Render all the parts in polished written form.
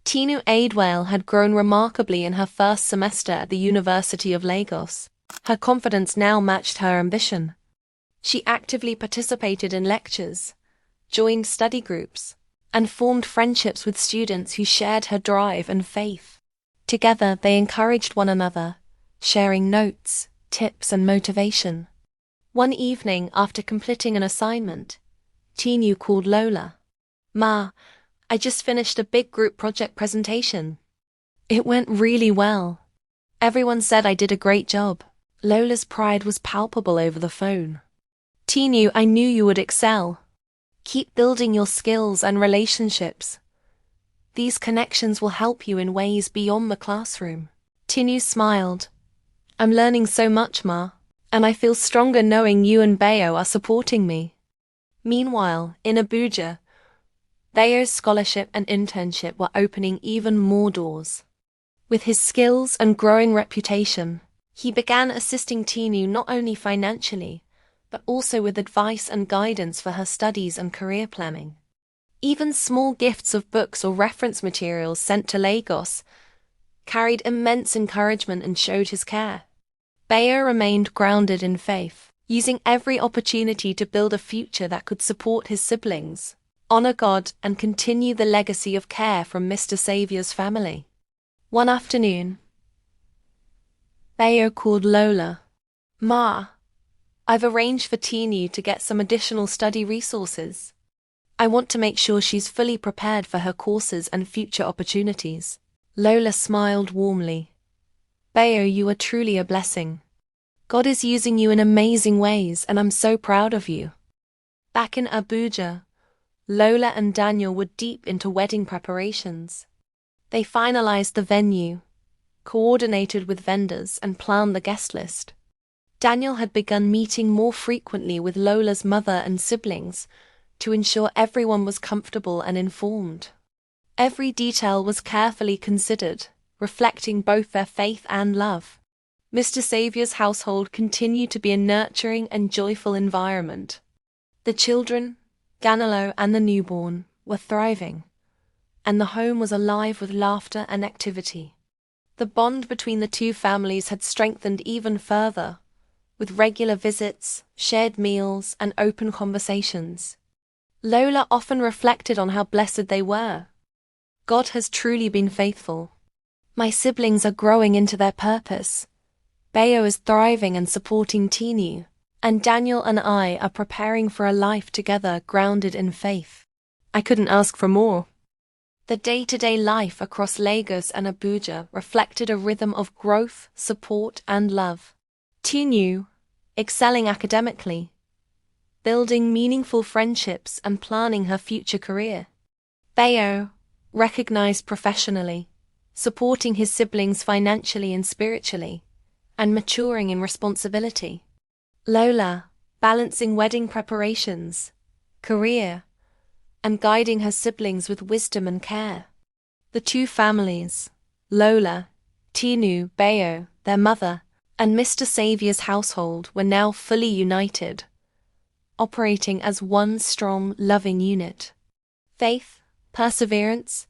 Tinu Aidwale had grown remarkably in her first semester at the University of Lagos. Her confidence now matched her ambition. She actively participated in lectures, joined study groups, and formed friendships with students who shared her drive and faith. Together, they encouraged one another, sharing notes, tips, and motivation. One evening, after completing an assignment, Tinu called Lola. "Ma, I just finished a big group project presentation. It went really well. Everyone said I did a great job." Lola's pride was palpable over the phone. "Tinu, I knew you would excel. Keep building your skills and relationships. These connections will help you in ways beyond the classroom." Tinu smiled. "I'm learning so much, Ma, and I feel stronger knowing you and Bayo are supporting me." Meanwhile, in Abuja, Bayo's scholarship and internship were opening even more doors. With his skills and growing reputation, he began assisting Tinu not only financially, but also with advice and guidance for her studies and career planning. Even small gifts of books or reference materials sent to Lagos carried immense encouragement and showed his care. Bayo remained grounded in faith, using every opportunity to build a future that could support his siblings, honor God, and continue the legacy of care from Mr. Saviour's family. One afternoon, Bayo called Lola. "Ma, I've arranged for Tinu to get some additional study resources. I want to make sure she's fully prepared for her courses and future opportunities." Lola smiled warmly. "Bayo, you are truly a blessing. God is using you in amazing ways, and I'm so proud of you." Back in Abuja, Lola and Daniel were deep into wedding preparations. They finalized the venue, coordinated with vendors, and planned the guest list. Daniel had begun meeting more frequently with Lola's mother and siblings to ensure everyone was comfortable and informed. Every detail was carefully considered, reflecting both their faith and love. Mr. Saviour's household continued to be a nurturing and joyful environment. The children, Ganelo and the newborn, were thriving, and the home was alive with laughter and activity. The bond between the two families had strengthened even further, with regular visits, shared meals, and open conversations. Lola often reflected on how blessed they were. "God has truly been faithful. My siblings are growing into their purpose. Bayo is thriving and supporting Tinu, and Daniel and I are preparing for a life together grounded in faith. I couldn't ask for more." The day-to-day life across Lagos and Abuja reflected a rhythm of growth, support, and love. Tinu, excelling academically, building meaningful friendships and planning her future career. Bayo, recognized professionally, supporting his siblings financially and spiritually, and maturing in responsibility. Lola, balancing wedding preparations, career, and guiding her siblings with wisdom and care. The two families, Lola, Tinu, Bayo, their mother, and Mr. Saviour's household, were now fully united, operating as one strong, loving unit. Faith, perseverance,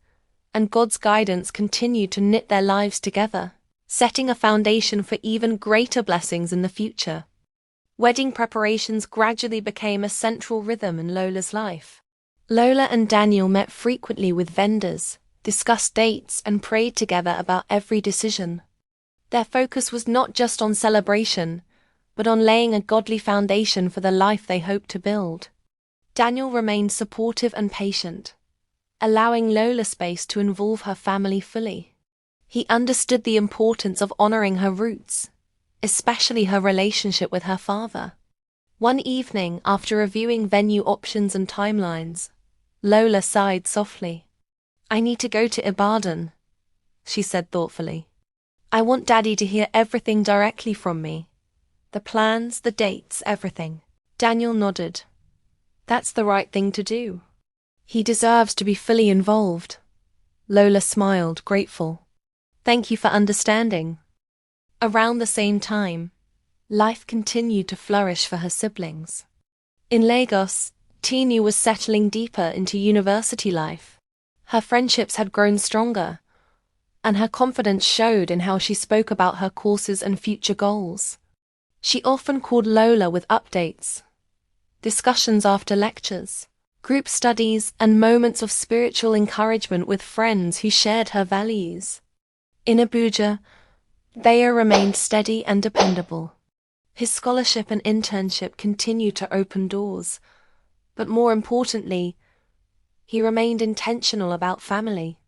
and God's guidance continued to knit their lives together, setting a foundation for even greater blessings in the future. Wedding preparations gradually became a central rhythm in Lola's life. Lola and Daniel met frequently with vendors, discussed dates, and prayed together about every decision. Their focus was not just on celebration, but on laying a godly foundation for the life they hoped to build. Daniel remained supportive and patient, allowing Lola space to involve her family fully. He understood the importance of honoring her roots, especially her relationship with her father. One evening, after reviewing venue options and timelines, Lola sighed softly. "I need to go to Ibadan," she said thoughtfully. "I want Daddy to hear everything directly from me. The plans, the dates, everything." Daniel nodded. "That's the right thing to do. He deserves to be fully involved." Lola smiled, grateful. "Thank you for understanding." Around the same time, life continued to flourish for her siblings. In Lagos, Tinu was settling deeper into university life. Her friendships had grown stronger, and her confidence showed in how she spoke about her courses and future goals. She often called Lola with updates, discussions after lectures, group studies, and moments of spiritual encouragement with friends who shared her values. In Abuja, Bayo remained steady and dependable. His scholarship and internship continued to open doors, but more importantly, he remained intentional about family.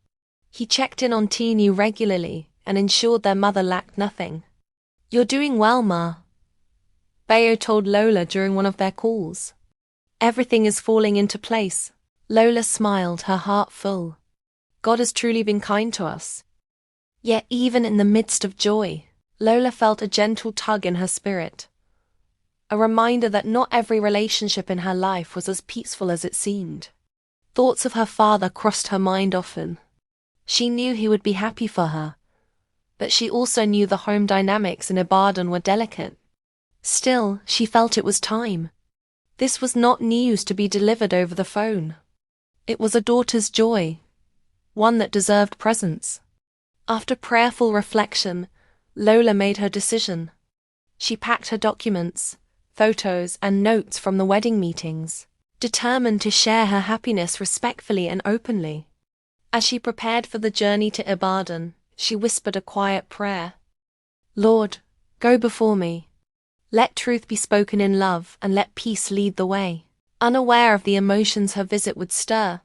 He checked in on Tinu regularly and ensured their mother lacked nothing. "You're doing well, Ma," Bayo told Lola during one of their calls. "Everything is falling into place." Lola smiled, her heart full. God has truly been kind to us. Yet even in the midst of joy, Lola felt a gentle tug in her spirit. A reminder that not every relationship in her life was as peaceful as it seemed. Thoughts of her father crossed her mind often. She knew he would be happy for her, but she also knew the home dynamics in Ibadan were delicate. Still, she felt it was time. This was not news to be delivered over the phone. It was a daughter's joy, one that deserved presence. After prayerful reflection, Lola made her decision. She packed her documents, photos, and notes from the wedding meetings, determined to share her happiness respectfully and openly. As she prepared for the journey to Ibadan, she whispered a quiet prayer. "Lord, go before me. Let truth be spoken in love, and let peace lead the way." Unaware of the emotions her visit would stir,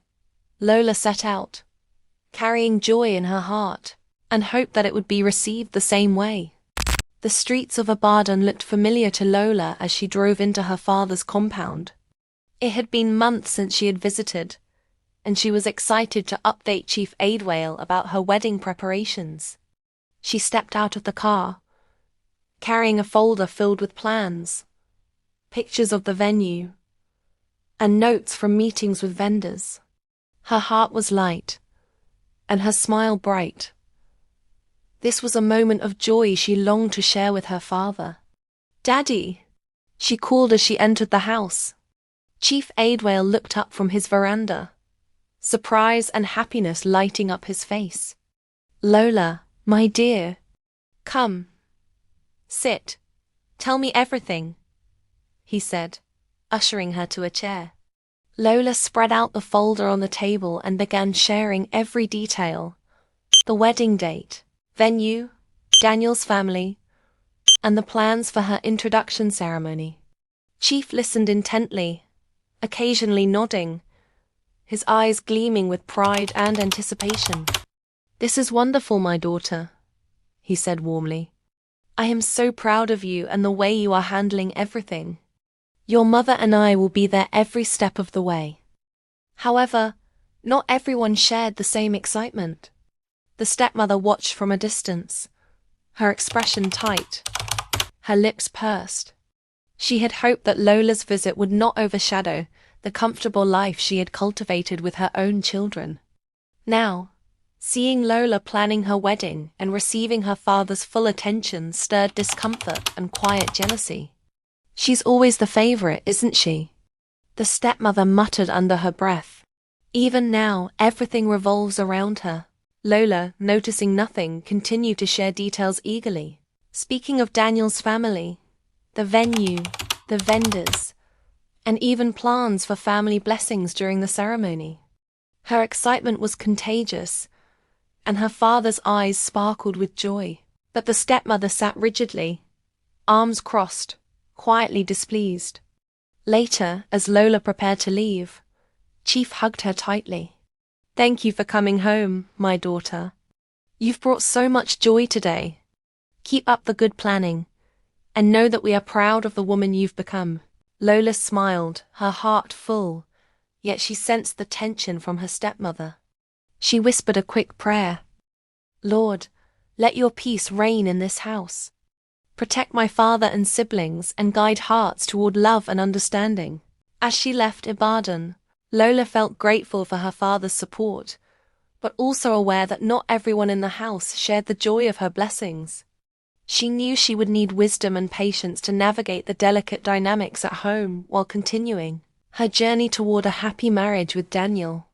Lola set out, carrying joy in her heart, and hoped that it would be received the same way. The streets of Ibadan looked familiar to Lola as she drove into her father's compound. It had been months since she had visited, and she was excited to update Chief Aidwale about her wedding preparations. She stepped out of the car, carrying a folder filled with plans, pictures of the venue, and notes from meetings with vendors. Her heart was light, and her smile bright. This was a moment of joy she longed to share with her father. "Daddy," she called as she entered the house. Chief Aidwale looked up from his veranda, surprise and happiness lighting up his face. "Lola, my dear. Come. Sit. Tell me everything," he said, ushering her to a chair. Lola spread out the folder on the table and began sharing every detail: the wedding date, venue, Daniel's family, and the plans for her introduction ceremony. Chief listened intently, occasionally nodding, his eyes gleaming with pride and anticipation. "This is wonderful, my daughter," he said warmly. "I am so proud of you and the way you are handling everything. Your mother and I will be there every step of the way." However, not everyone shared the same excitement. The stepmother watched from a distance, her expression tight, her lips pursed. She had hoped that Lola's visit would not overshadow the comfortable life she had cultivated with her own children. Now, seeing Lola planning her wedding and receiving her father's full attention stirred discomfort and quiet jealousy. "She's always the favorite, isn't she?" the stepmother muttered under her breath. "Even now, everything revolves around her." Lola, noticing nothing, continued to share details eagerly, speaking of Daniel's family, the venue, the vendors, and even plans for family blessings during the ceremony. Her excitement was contagious, and her father's eyes sparkled with joy. But the stepmother sat rigidly, arms crossed, quietly displeased. Later, as Lola prepared to leave, Chief hugged her tightly. "Thank you for coming home, my daughter. You've brought so much joy today. Keep up the good planning, and know that we are proud of the woman you've become." Lola smiled, her heart full, yet she sensed the tension from her stepmother. She whispered a quick prayer. "Lord, let your peace reign in this house. Protect my father and siblings and guide hearts toward love and understanding." As she left Ibadan, Lola felt grateful for her father's support, but also aware that not everyone in the house shared the joy of her blessings. She knew she would need wisdom and patience to navigate the delicate dynamics at home while continuing her journey toward a happy marriage with Daniel.